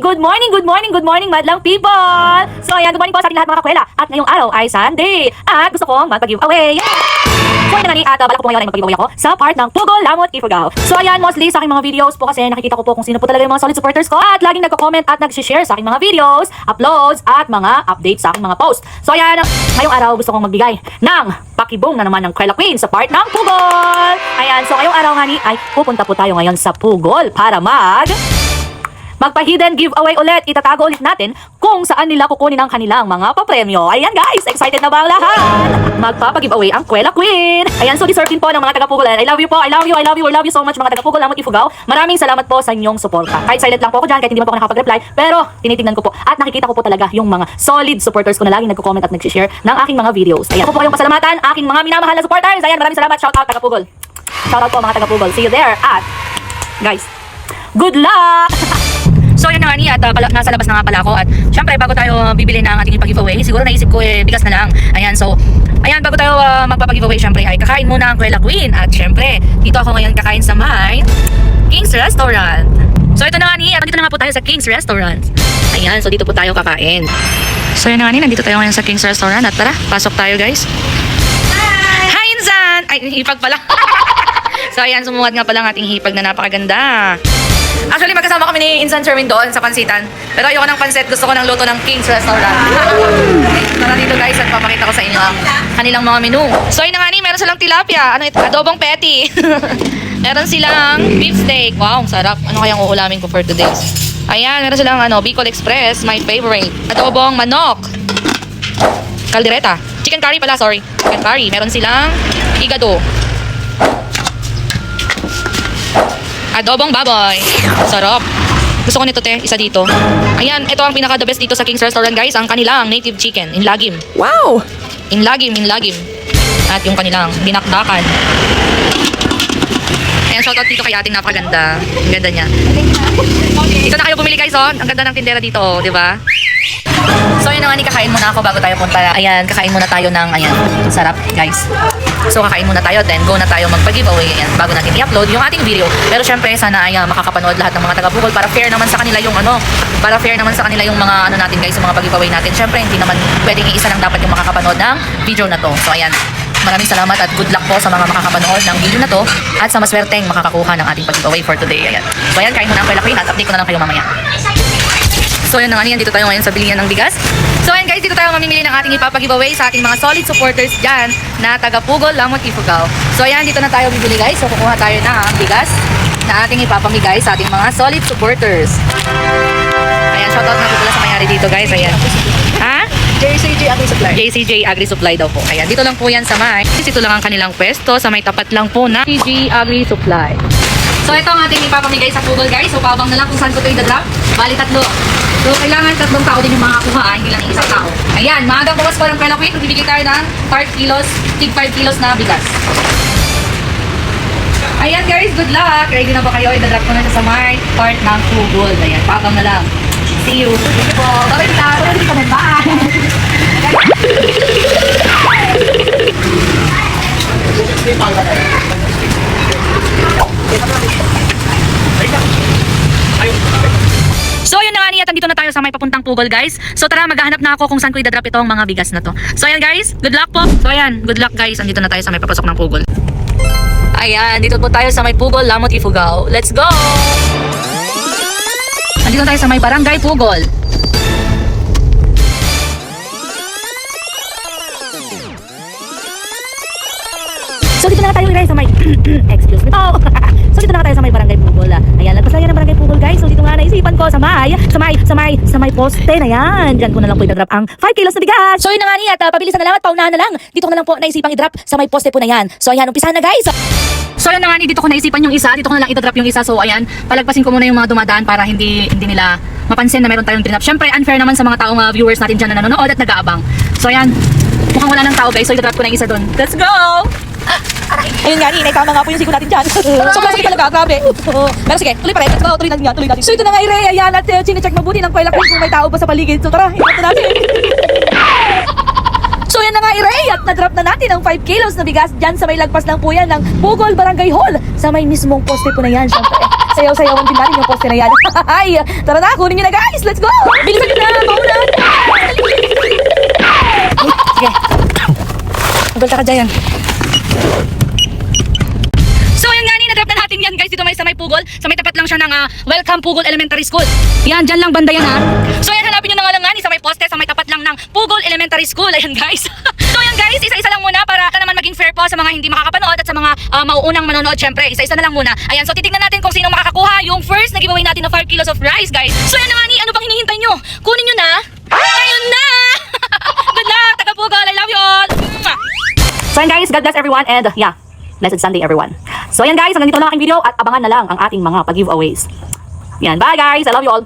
Good morning, madlang people! So ayan, good morning po sa ating lahat mga kakwela. At ngayong araw ay Sunday. At gusto kong magpag-giveaway. So yun na nga ni, at balak po ngayon ay magpag-giveaway ako sa part ng Pugol, Lamot, Ifugao. So ayan, mostly sa aking mga videos po kasi nakikita ko po kung sino po talaga yung mga solid supporters ko. At laging nagko-comment at nag-share sa aking mga videos, uploads, at mga updates sa aking mga posts. So ayan, ngayong araw gusto kong magbigay ng pakibong na naman ng Kwela Queen sa part ng Pugol. Ayan, so ngayong araw nga ni ay pupunta po tayo ngayon sa Pugol para magpa-hidden giveaway ulit. Itatago ulit natin kung saan nila kukunin ang kanilang mga papremyo. Ayan guys, excited na ba ang lahat? Magpapag-giveaway ang Kwela Queen. Ayan, so deserve din po ng mga taga-Pugol. I love you po, I love you so much mga taga-Pugol, Lamot, Ifugao. Maraming salamat po sa inyong suporta. Kahit silent lang po ako dyan, kahit hindi pa po ako nakapag-reply, pero tinitingnan ko po at nakikita ko po talaga yung mga solid supporters ko na laging nagko-comment at nag-share ng aking mga videos. Ayan, ako po kayong pasalamatan, aking mga minamahal na supporters. Ayan, maraming salamat. Shout out taga-Pugol. Shout out po mga taga-Pugol. See you there. At guys, good luck! So yun na nga ni at nasa labas na nga pala ako at syempre bago tayo bibili ng ating pag-giveaway, siguro naisip ko bigas na lang. Ayan, so ayan, bago tayo magpapag-giveaway syempre ay kakain muna ang Kwela Queen at syempre dito ako ngayon kakain sa may King's Restaurant. So ito na nga ni at dito na nga po tayo sa King's Restaurant. Ayan, so dito po tayo kakain. So yun na nga ni, nandito tayo ngayon sa King's Restaurant at tara, pasok tayo guys. Hi Insan! Ay, hipag pala. So ayan, sumuwad nga pala ang ating hipag na napakaganda. Actually, magkasama kami ni Insan Sherwin doon sa pansitan. Pero ayoko ng pansit, gusto ko ng luto ng King's Restaurant. Tara dito guys at papakita ko sa inyo ang kanilang mga menu. So yun na nga ni, meron silang tilapia. Ano ito? Adobong patty. Meron silang beef steak. Wow, sarap. Ano kayang uulamin ko for today? Ayan, meron silang Bicol Express, my favorite. Adobong manok. Caldereta. Chicken curry pala, sorry. Chicken curry. Meron silang higado. Adobong baboy. Sarap. Gusto ko nito isa dito. Ayan, ito ang pinaka the best dito sa King's Restaurant guys, ang kanilang native chicken in lagim. Wow! In lagim. At yung kanilang binakdakan. Ayan, shoutout dito kay ating napakaganda. Ang ganda niya. Dito na kayo bumili guys, oh. Ang ganda ng tindera dito, oh, di ba? So yun na nga ni, kakain muna ako bago tayo punta. Ayan, kakain muna tayo ng, ayan, sarap guys. So kakain muna tayo, then go na tayo magpag-giveaway ayan, bago natin i-upload yung ating video. Pero syempre, sana ay makakapanood lahat ng mga taga-Pugol para fair naman sa kanila yung para fair naman sa kanila yung mga natin guys, yung mga pag-giveaway natin. Syempre, hindi naman pwedeng isa lang dapat yung makakapanood ng video na to. So ayan, maraming salamat at good luck po sa mga makakapanood ng video na to at sa maswerteng makakakuha ng ating pag-giveaway for today. Ayan. So ayan, kain muna ang Kwela Queen at update ko na lang kayo mamaya. So yun na nga niyan, dito tayo ngayon sa bilihan ng bigas. So ayan guys, dito tayo mamimili ng ating ipapag-giveaway sa ating mga solid supporters dyan na taga-Pugol, Lamot, Ifugao. So ayan, dito na tayo bibili guys. So kukuha tayo ng bigas na ating ipapamigay sa ating mga solid supporters. Ayan, shoutout na po pala sa mayari dito guys. Ayan. Ha? JCJ Agri Supply. JCJ Agri Supply daw po. Ayan, dito lang po yan sa may. Dito lang ang kanilang pwesto sa may tapat lang po na JCJ Agri Supply. So ito ang ating ipapamigay sa Pugol guys. So pabang na lang kung saan ko ito i-drop. Bali tatlo. So kailangan tatlong tao din yung makakakuha, hindi lang isang tao. Ayan, maagang bukas pa ng Kwela Queen. Bibigay tayo ng 5 kilos, tig 5 kilos na bigas. Ayan guys, good luck. Ready na ba kayo? I-drop ko na siya sa my part ng Pugol. Ayan, pabang na lang. See you. Sige po. Bye-bye na. So yun na nga niya, dito na tayo sa may papuntang Pugol guys. So tara, maghahanap na ako kung saan ko i-drop itong mga bigas na to. So ayan guys, good luck po. So ayan, good luck guys. Andito na tayo sa may papasok ng Pugol. Ayan, dito po tayo sa may Pugol, Lamot, Ifugao. Let's go! Andito tayo sa may Barangay Pugol. So dito na tayo guys sa may excuse me po. So dito na tayo sa may Barangay Pugol. Ayan, nagpasaya ng Barangay Pugol guys. So dito nga naisipan ko sa may poste na yan. Diyan ko na lang po i-drop ang 5 kilos na bigas. So yun na nga niya, at pabilisan na lang at paunahan na lang. Dito ko na lang po naisipang i-drop sa may poste po na yan. So ayan, umpisahan na guys. So yun na nga ni, dito ko naisipan yung isa. Dito ko na lang i-drop yung isa. So ayan, palagpasin ko muna yung mga dumadaan para hindi nila mapansin na meron tayong drop. Syempre, unfair naman sa mga taong viewers natin dyan na nanonood at nag-aabang. So ayan, mukhang wala ng tao guys. So i-drop ko na yung isa dun. Let's go! Ayun nga, tama nga po yung sigo natin dyan. Sobrang sakit talaga, grabe. Pero sige, tuloy pa rin. Let's go, tuloy natin. So ito na nga, Ire, ayan, at chinecheck mabuti ng Kwela Queen kung may tao ba sa paligid. So tara, i-drop na natin. So yan na nga, Ire, at na-drop na natin ang 5 kilos na bigas dyan sa may lagpas ng puyan ng Pugol Barangay Hall. Sa may mismong poste po na yan, syempre. Sayaw-sayawan din natin yung poste na yan. Ay, tara na, kunin nyo na guys. Let's go! Bilisan nyo na, mauna! Sige. Magalta ka dyan. So yan nga ni, na-drop na natin yan guys dito sa may Pugol. Sa may tapat lang siya ng Welcome Pugol Elementary School. Yan, dyan lang banda yan ha. So yan, hanapin nyo na nga lang nga ni sa may poste, sa may tapat lang ng Pugol Elementary School. Ayan guys. So yan guys, isa-isa lang muna para naman maging fair po sa mga hindi makakapanood at sa mga mauunang manonood syempre. Isa-isa na lang muna. Ayan, so titignan natin kung sino makakakuha yung first na giveaway natin na 5 kilos of rice guys. So yan na nga ni, ano bang hinihintay nyo? Kunin nyo na. Ayun na! Good luck, taga Pugol. I love you all. So yan guys, God bless everyone and yeah, blessed Sunday everyone. So yan guys, hanggang dito lang aking video at abangan na lang ang ating mga pag-giveaways. Yan, bye guys, I love you all.